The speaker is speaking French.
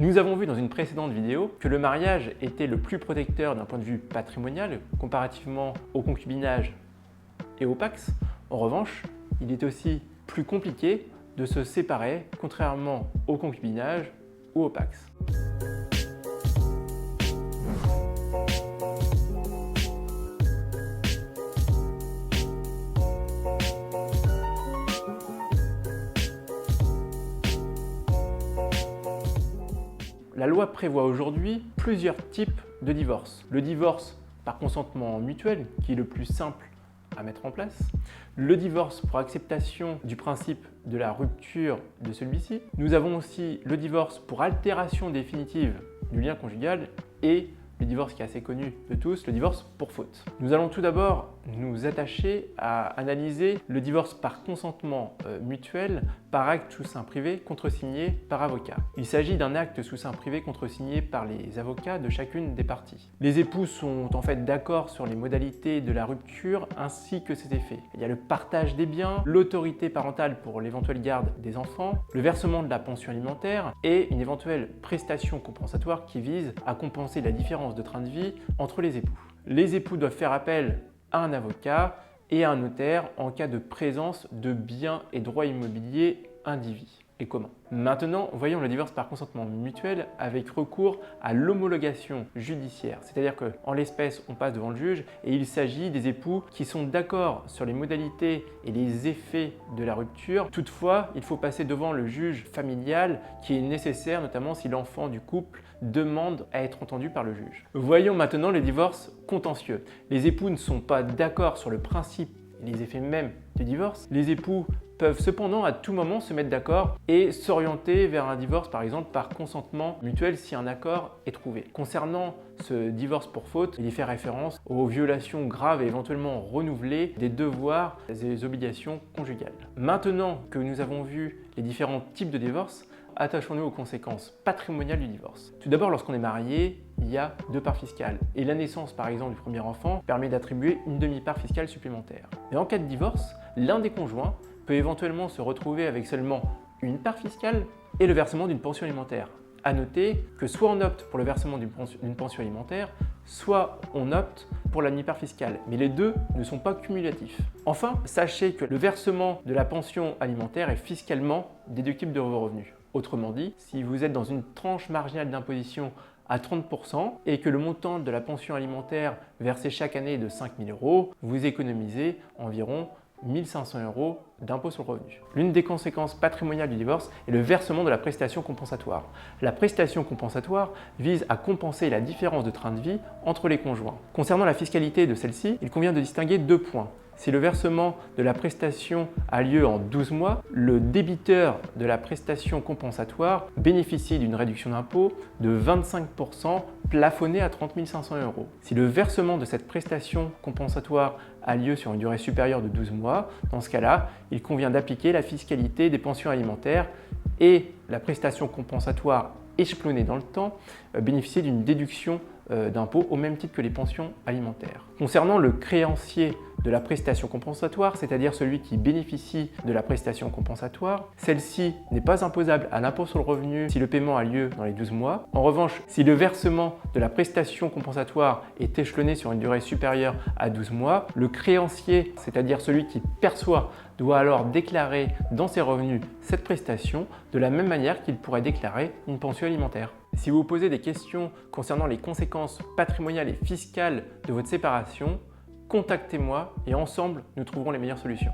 Nous avons vu dans une précédente vidéo que le mariage était le plus protecteur d'un point de vue patrimonial comparativement au concubinage et au Pacs. En revanche, il est aussi plus compliqué de se séparer contrairement au concubinage ou au Pacs. La loi prévoit aujourd'hui plusieurs types de divorce. Le divorce par consentement mutuel, qui est le plus simple à mettre en place. Le divorce pour acceptation du principe de la rupture de celui-ci. Nous avons aussi le divorce pour altération définitive du lien conjugal et le divorce qui est assez connu de tous, le divorce pour faute. Nous allons tout d'abord nous attacher à analyser le divorce par consentement mutuel par acte sous seing privé contresigné par avocat. Il s'agit d'un acte sous seing privé contresigné par les avocats de chacune des parties. Les époux sont en fait d'accord sur les modalités de la rupture ainsi que ses effets. Il y a le partage des biens, l'autorité parentale pour l'éventuelle garde des enfants, le versement de la pension alimentaire et une éventuelle prestation compensatoire qui vise à compenser la différence de train de vie entre les époux. Les époux doivent faire appel à un avocat et à un notaire en cas de présence de biens et droits immobiliers indivis. Et comment? Maintenant, voyons le divorce par consentement mutuel avec recours à l'homologation judiciaire. C'est-à-dire qu'en l'espèce, on passe devant le juge et il s'agit des époux qui sont d'accord sur les modalités et les effets de la rupture. Toutefois, il faut passer devant le juge familial qui est nécessaire, notamment si l'enfant du couple demande à être entendu par le juge. Voyons maintenant les divorces contentieux. Les époux ne sont pas d'accord sur le principe et les effets mêmes du divorce. Les époux peuvent cependant à tout moment se mettre d'accord et s'orienter vers un divorce par exemple par consentement mutuel si un accord est trouvé. Concernant ce divorce pour faute, il y fait référence aux violations graves et éventuellement renouvelées des devoirs et des obligations conjugales. Maintenant que nous avons vu les différents types de divorce, attachons-nous aux conséquences patrimoniales du divorce. Tout d'abord, lorsqu'on est marié, il y a 2 parts fiscales. Et la naissance, par exemple, du premier enfant permet d'attribuer une demi-part fiscale supplémentaire. Et en cas de divorce, l'un des conjoints peut éventuellement se retrouver avec seulement une part fiscale et le versement d'une pension alimentaire. À noter que soit on opte pour le versement d'une pension alimentaire, soit on opte pour la demi-part fiscale, mais les deux ne sont pas cumulatifs. Enfin, sachez que le versement de la pension alimentaire est fiscalement déductible de vos revenus. Autrement dit, si vous êtes dans une tranche marginale d'imposition à 30% et que le montant de la pension alimentaire versée chaque année est de 5 000 €, vous économisez environ 1 500 € d'impôt sur le revenu. L'une des conséquences patrimoniales du divorce est le versement de la prestation compensatoire. La prestation compensatoire vise à compenser la différence de train de vie entre les conjoints. Concernant la fiscalité de celle-ci, il convient de distinguer 2 points. Si le versement de la prestation a lieu en 12 mois, le débiteur de la prestation compensatoire bénéficie d'une réduction d'impôt de 25% plafonnée à 30 500 €. Si le versement de cette prestation compensatoire a lieu sur une durée supérieure de 12 mois, dans ce cas-là, il convient d'appliquer la fiscalité des pensions alimentaires et la prestation compensatoire échelonnée dans le temps bénéficier d'une déduction d'impôt au même titre que les pensions alimentaires. Concernant le créancier de la prestation compensatoire, c'est-à-dire celui qui bénéficie de la prestation compensatoire, celle-ci n'est pas imposable à l'impôt sur le revenu si le paiement a lieu dans les 12 mois. En revanche, si le versement de la prestation compensatoire est échelonné sur une durée supérieure à 12 mois, le créancier, c'est-à-dire celui qui perçoit, doit alors déclarer dans ses revenus cette prestation de la même manière qu'il pourrait déclarer une pension alimentaire. Si vous vous posez des questions concernant les conséquences patrimoniales et fiscales de votre séparation, contactez-moi et ensemble, nous trouverons les meilleures solutions.